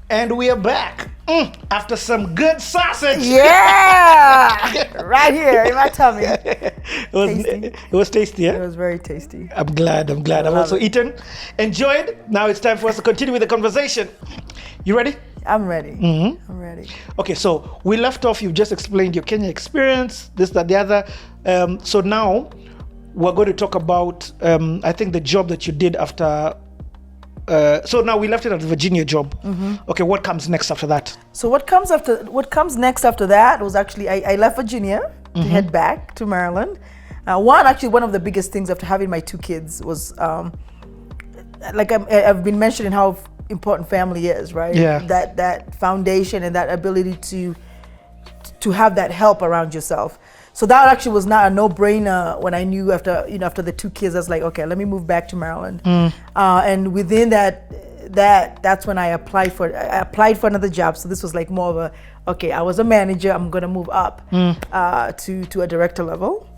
And we are back after some good sausage. Yeah, right here in my tummy. It was tasty, yeah? It was very tasty. I'm glad. I've also eaten, enjoyed. Now it's time for us to continue with the conversation. You ready? I'm ready. Mm-hmm. I'm ready. Okay, so we left off, you just explained your Kenya experience, this, that, the other. So now we're going to talk about, I think, the job that you did after. So now we left it at the Virginia job. Mm-hmm. Okay, what comes next after that? So what comes next after that was actually I left Virginia to head back to Maryland. One of the biggest things after having my two kids was like I've been mentioning how important family is, right? Yeah. That foundation and that ability to have that help around yourself. So that actually was not a no-brainer when I knew after the two kids, I was like, okay, let me move back to Maryland. And within that's when I applied for another job. So this was like more of okay, I was a manager, I'm gonna move up to a director level.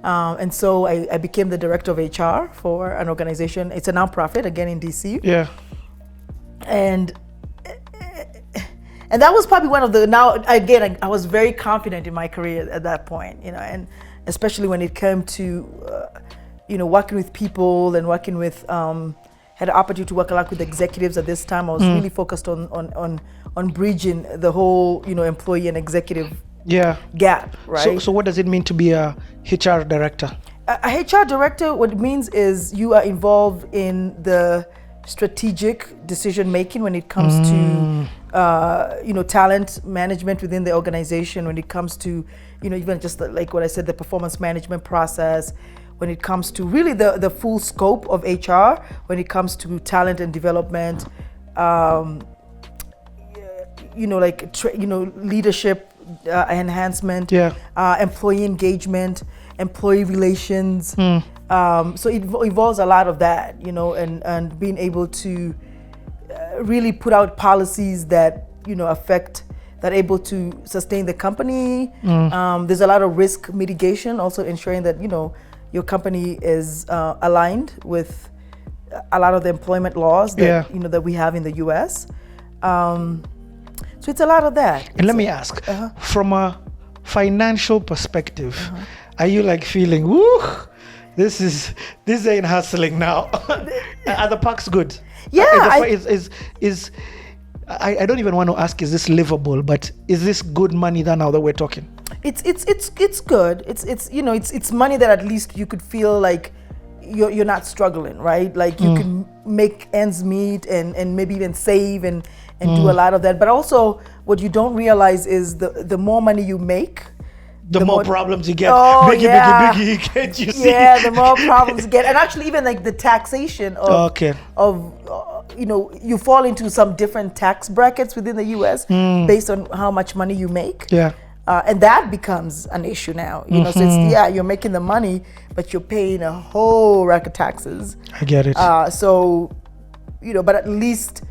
And so I became the director of HR for an organization. It's a nonprofit, again in DC. Yeah. And that was probably one of the, now again, I was very confident in my career at that point, and especially when it came to, working with people and working with, had the opportunity to work a lot with executives at this time. I was really focused on bridging the whole, employee and executive gap, right? So what does it mean to be a HR director? A HR director, what it means is you are involved in the strategic decision making when it comes to talent management within the organization, when it comes to even just like what I said, the performance management process, when it comes to really the full scope of HR, when it comes to talent and development, leadership enhancement, employee engagement, employee relations. So it involves a lot of that, and being able to really put out policies that, that able to sustain the company. There's a lot of risk mitigation, also ensuring that, your company is aligned with a lot of the employment laws that, that we have in the US. So it's a lot of that. And let me ask, from a financial perspective, are you like feeling, woo, this ain't hustling now? Are the perks good? Yeah. I don't even want to ask, is this livable, but is this good money now that we're talking? It's good. It's money that at least you could feel like you're not struggling, right? Like you can make ends meet and maybe even save and do a lot of that. But also what you don't realize is the more money you make, the more problems you get. Biggie, can't you see? Yeah, the more problems you get. And actually even like the taxation of you fall into some different tax brackets within the US based on how much money you make. Yeah. And that becomes an issue now. So it's, you're making the money, but you're paying a whole rack of taxes. I get it. But at least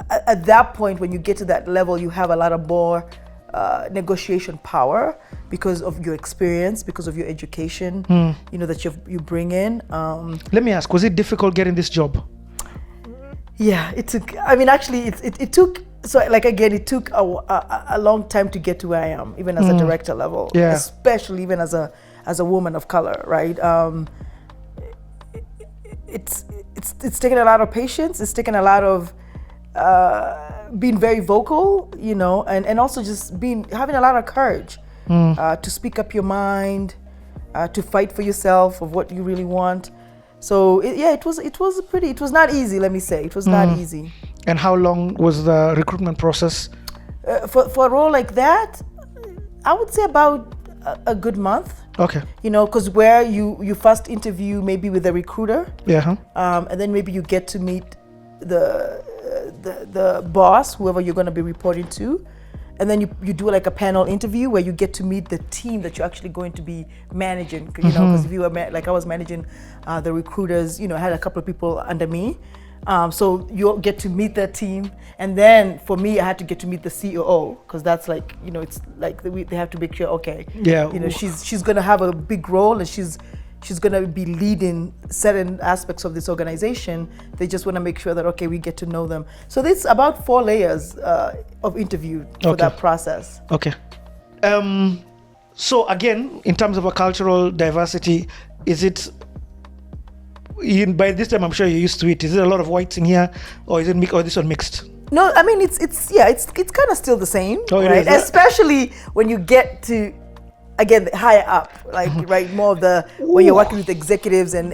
at that point, when you get to that level, you have a lot of more negotiation power because of your experience, because of your education, that you bring in. Let me ask, was it difficult getting this job? Yeah, it took. I mean, actually, it took. So, like again, it took a long time to get to where I am, even as a director level. Yeah. Especially even as a woman of color, right? It's taken a lot of patience. It's taken a lot of being very vocal, and also just having a lot of courage to speak up your mind, to fight for yourself of what you really want. So it was not easy. Let me say it was not easy. And how long was the recruitment process? For a role like that, I would say about a good month. Okay. Because where you first interview maybe with a recruiter. Yeah. And then maybe you get to meet the boss, whoever you're going to be reporting to. And then you do like a panel interview where you get to meet the team that you're actually going to be managing. Because if you were like I was managing the recruiters, I had a couple of people under me. So you'll get to meet that team, and then for me, I had to get to meet the COO because that's like it's like they have to make sure she's gonna have a big role and she's she's going to be leading certain aspects of this organization. They just want to make sure that, okay, we get to know them. So there's about 4 layers of interview for that process. Okay. So again, in terms of a cultural diversity, is it, by this time I'm sure you're used to it, is it a lot of whites in here, or is it or this one mixed? No, I mean it's kind of still the same, right? Especially when you get to, again, higher up, like right, more of the when you're working with executives and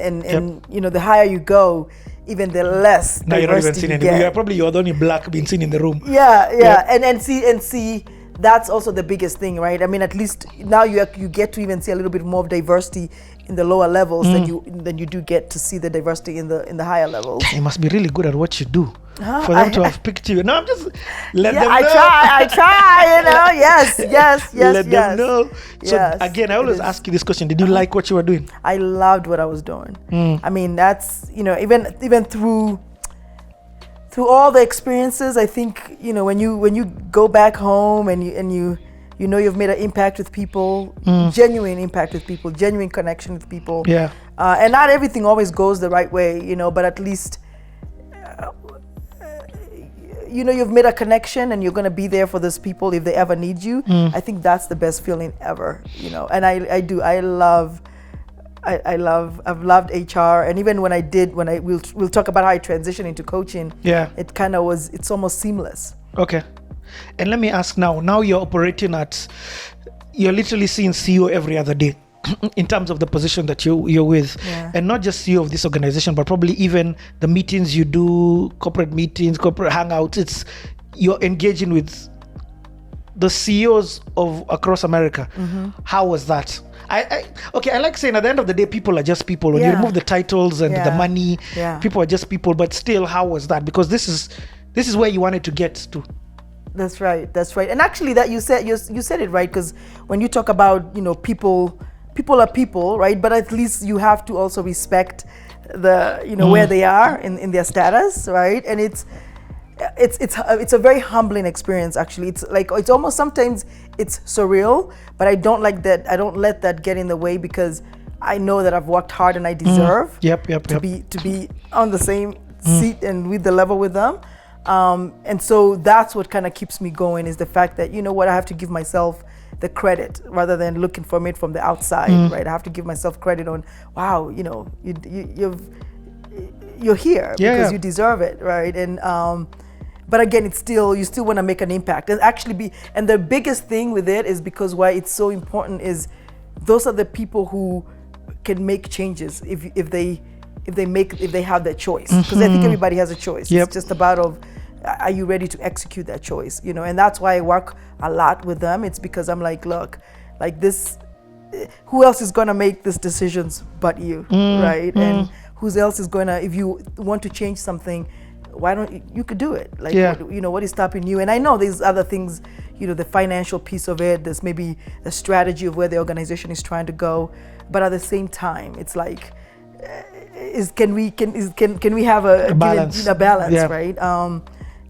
you know, the higher you go, even the less now you're not even seen anymore. You're the only black being seen in the room. Yeah. And see that's also the biggest thing, right? I mean, at least now you get to even see a little bit more of diversity in the lower levels than you do get to see the diversity in the higher levels. You must be really good at what you do for them to have picked you. No, I'm just let them know. I try, you know. Yes. Let them know. So again, I always ask you this question: did you like what you were doing? I loved what I was doing. I mean, that's, you know, even through all the experiences, I think, you know, when you go back home and you know you've made an impact with people, genuine impact with people, genuine connection with people. Yeah. And not everything always goes the right way, you know, but at least, you know, you've made a connection and you're going to be there for those people if they ever need you. I think that's the best feeling ever, you know. And I've loved HR, and even we'll talk about how I transitioned into coaching. Yeah. It kind of it's almost seamless. Okay. And let me ask now you're operating you're literally seeing CEO every other day in terms of the position that you're with. Yeah. And not just CEO of this organization, but probably even the meetings you do, corporate meetings, corporate hangouts, you're engaging with the CEOs of across America. How was that? I like saying at the end of the day, people are just people. When you remove the titles and the money, people are just people. But still, how was that? Because this is where you wanted to get to. That's right. And actually, that you said it right, because when you talk about, you know, people are people, right? But at least you have to also respect the, you know, where they are in their status, right? And it's a very humbling experience, actually. It's almost, sometimes it's surreal, but I don't let that get in the way, because I know that I've worked hard and I deserve to be on the same seat and with the level with them. And so that's what kind of keeps me going, is the fact that, you know what, I have to give myself the credit rather than looking from it from the outside, right? I have to give myself credit on, wow, you know, you're here because you deserve it, right? And but again, you still want to make an impact and and the biggest thing with it is because why it's so important is those are the people who can make changes if they have that choice, because I think everybody has a choice. It's just about are you ready to execute that choice, you know? And that's why I work a lot with them. It's because I'm like, look, like this, who else is gonna make these decisions but you, right? And who else is gonna, if you want to change something, why don't you could do it? Like, you know, what is stopping you? And I know there's other things, you know, the financial piece of it, there's maybe the strategy of where the organization is trying to go, but at the same time, it's like, can we have a balance, right?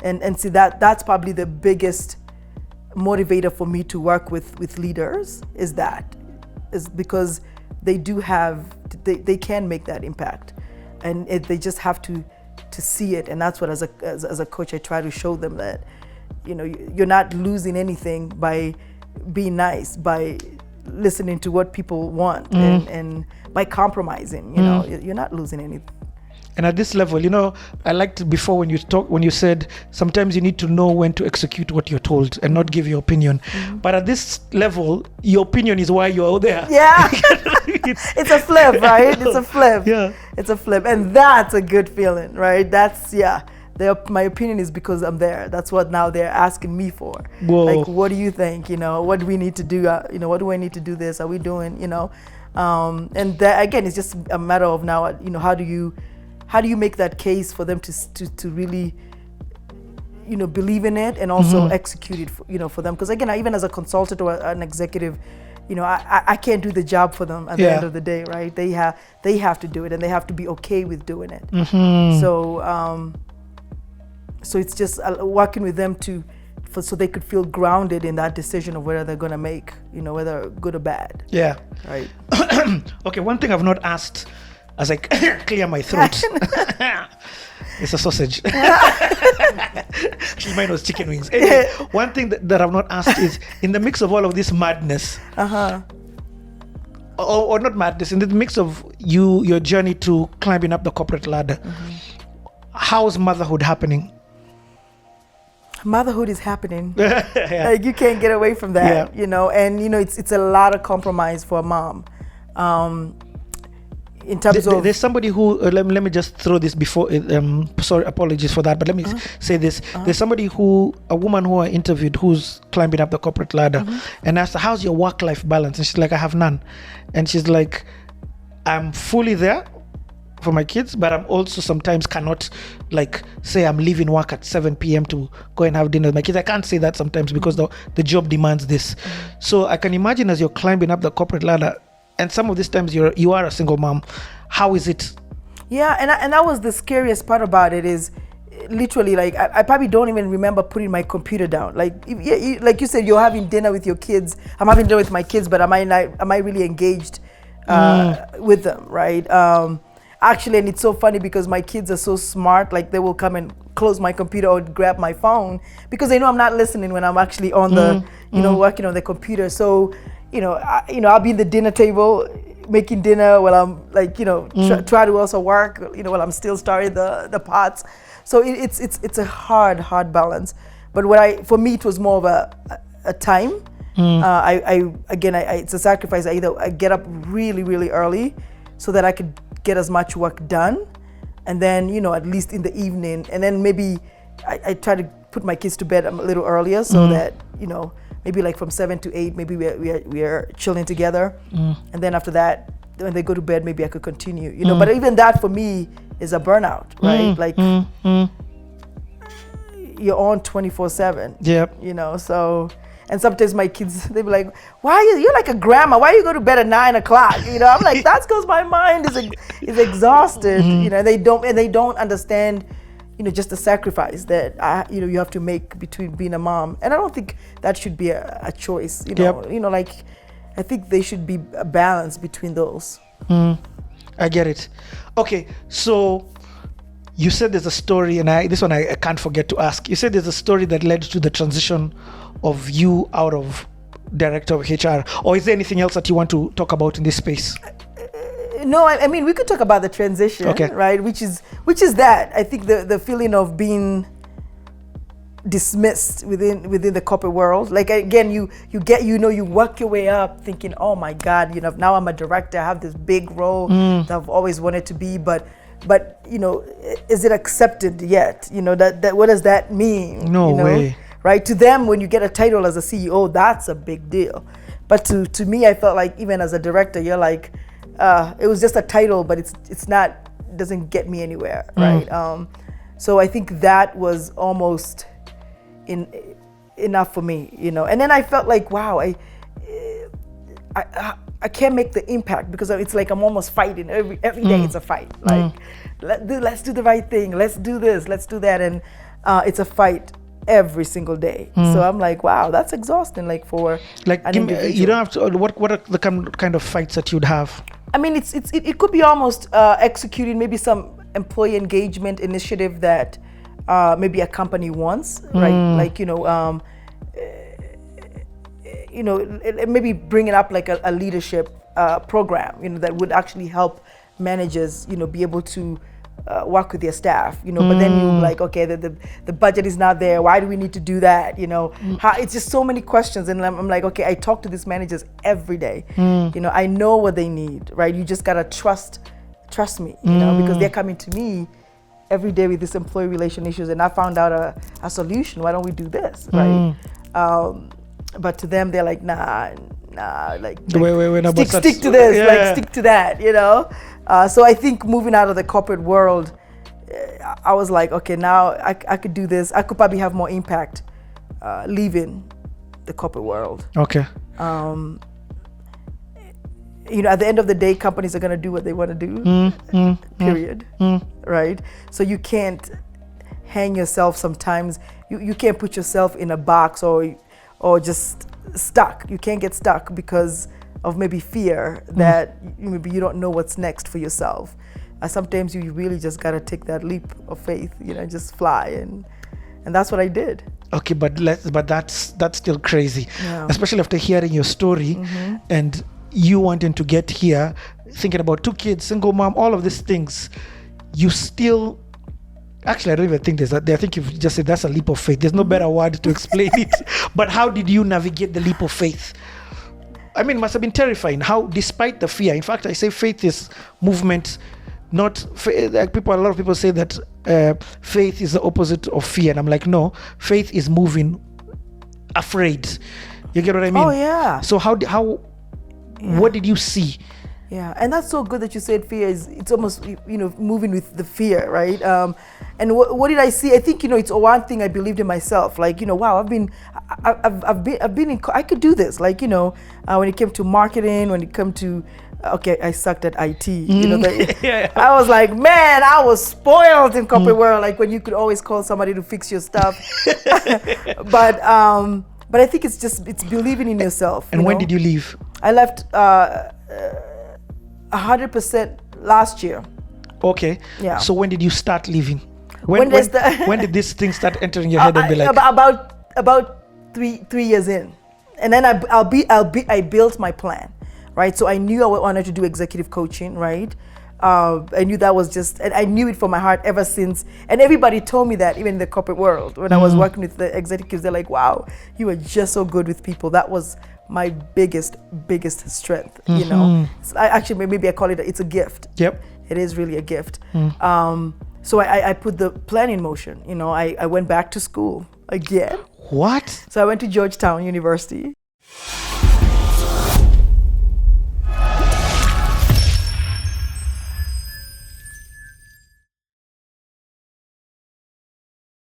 And see that that's probably the biggest motivator for me to work with leaders is because they can make that impact, and they just have to see it. And that's what as a coach I try to show them, that, you know, you're not losing anything by being nice, by listening to what people want, and by compromising, you know, you're not losing anything. And at this level, you know, I liked before when you said sometimes you need to know when to execute what you're told and not give your opinion. But at this level, your opinion is why you're there. Yeah. It's a flip, right? It's a flip. Yeah. It's a flip. And that's a good feeling, right? That's, my opinion is because I'm there. That's what now they're asking me for. Whoa. Like, what do you think? You know, what do we need to do? You know, what do I need to do this? Are we doing, you know? And that, again, it's just a matter of now, you know, how do you make that case for them to really, you know, believe in it and also execute it, you know, for them? Because again, even as a consultant or an executive, you know, I can't do the job for them at the end of the day, right? They have to do it, and they have to be okay with doing it. So it's just working with them to so they could feel grounded in that decision of whether they're going to make, whether good or bad. Yeah. Right. Okay, one thing I've not asked as I clear my throat. It's a sausage. Actually, mine was chicken wings. Anyway, one thing that I've not asked is, in the mix of all of this madness, or not madness, in the mix of your journey to climbing up the corporate ladder, how's motherhood happening? Motherhood is happening. Like, you can't get away from that, and it's a lot of compromise for a mom. In terms of, there's somebody who let me just throw this before. Sorry, apologies for that, but let me say this. There's a woman who I interviewed who's climbing up the corporate ladder, and asked her, "How's your work-life balance?" And she's like, "I have none." And she's like, "I'm fully there for my kids, but I'm also sometimes cannot, like, say I'm leaving work at 7 p.m. to go and have dinner with my kids. I can't say that sometimes because the job demands this." So I can imagine, as you're climbing up the corporate ladder, and some of these times you are a single mom, how is it? Yeah, and that was the scariest part about it, is literally, like, I probably don't even remember putting my computer down. Like, like you said, you're having dinner with your kids. I'm having dinner with my kids, but am I really engaged with them, right? Actually, and it's so funny because my kids are so smart. Like, they will come and close my computer or grab my phone because they know I'm not listening when I'm actually on the, working on the computer. So, I'll be in the dinner table making dinner while I'm, like, try to also work, while I'm still starting the pots. So it's a hard balance. But for me, it was more of a time. It's a sacrifice. I get up really, really early so that I could get as much work done, and then at least in the evening, and then maybe I try to put my kids to bed a little earlier so that maybe like from 7 to 8, maybe we are chilling together, and then after that, when they go to bed, maybe I could continue. But even that for me is a burnout, right? Like you're on 24/7. Yep. So. And sometimes my kids, they be like, you're like a grandma, why you go to bed at 9 o'clock? I'm like, that's because my mind is exhausted. They don't understand, just the sacrifice that you have to make between being a mom. And I don't think that should be a choice. Like, I think there should be a balance between those. I get it. Okay, so you said there's a story, and this one I can't forget to ask. You said there's a story that led to the transition of you out of director of HR, or is there anything else that you want to talk about in this space? No, I mean, we could talk about the transition, right? Which is that I think the feeling of being dismissed within the corporate world. Like, again, you get you work your way up thinking, oh my God, now I'm a director, I have this big role that I've always wanted to be, but is it accepted yet? That what does that mean? No way. Right? To them, when you get a title as a CEO, that's a big deal. But to me, I felt like even as a director, you're like, it was just a title, but it's not, doesn't get me anywhere, right? So I think that was almost enough for me, And then I felt like, wow, I can't make the impact because it's like I'm almost fighting every day. It's a fight. Like, let's do the right thing. Let's do this. Let's do that. And it's a fight every single day. So I'm like, wow, that's exhausting. Like, for an individual. You don't have to. What are the kind of fights that you'd have? I mean, it could be almost executing maybe some employee engagement initiative that maybe a company wants, right? Like, maybe bringing up like a leadership program, that would actually help managers, be able to work with their staff, but then you're like, okay, the budget is not there. Why do we need to do that? It's just so many questions. And I'm like, okay, I talk to these managers every day. I know what they need, right? You just gotta trust me, because they're coming to me every day with this employee relation issues, and I found out a solution. Why don't we do this, right? But to them, they're like, nah, like stick to this, like stick to that, So I think moving out of the corporate world, I was like, okay, now I could do this. I could probably have more impact leaving the corporate world. Okay. At the end of the day, companies are going to do what they want to do, period. Right? So you can't hang yourself sometimes. You can't put yourself in a box or just stuck. You can't get stuck because of maybe fear that maybe you don't know what's next for yourself. Sometimes you really just gotta take that leap of faith, just fly, and that's what I did. Okay, but that's still crazy, especially after hearing your story and you wanting to get here, thinking about 2 kids, single mom, all of these things. You still, actually, I don't even think there's that. I think you've just said that's a leap of faith. There's no better word to explain it. But how did you navigate the leap of faith? I mean, it must have been terrifying. How, despite the fear, in fact, I say faith is movement. Not like a lot of people say that faith is the opposite of fear, and I'm like, no, faith is moving afraid. You get what I mean? Oh yeah. So what did you see? Yeah, and that's so good that you said fear it's almost moving with the fear, right? And what did I see? I think it's one thing I believed in myself. Like wow, I've been in. I could do this. Like when it came to marketing, when it came to I sucked at IT. I was like, man, I was spoiled in corporate world. Like when you could always call somebody to fix your stuff. But I think it's believing in yourself. And when did you leave? I left 100% last year. Okay. Yeah. So when did you start leaving? When did this thing start entering your head and be like? About three years in, and then I built my plan. Right, so I knew I wanted to do executive coaching, right? I knew that was and I knew it from my heart ever since. And everybody told me that, even in the corporate world, when I was working with the executives, they're like, "Wow, you are just so good with people." That was my biggest strength. Actually, maybe I call it it's a gift. Yep, it is really a gift. So I put the plan in motion. I went back to school again. What? So I went to Georgetown University.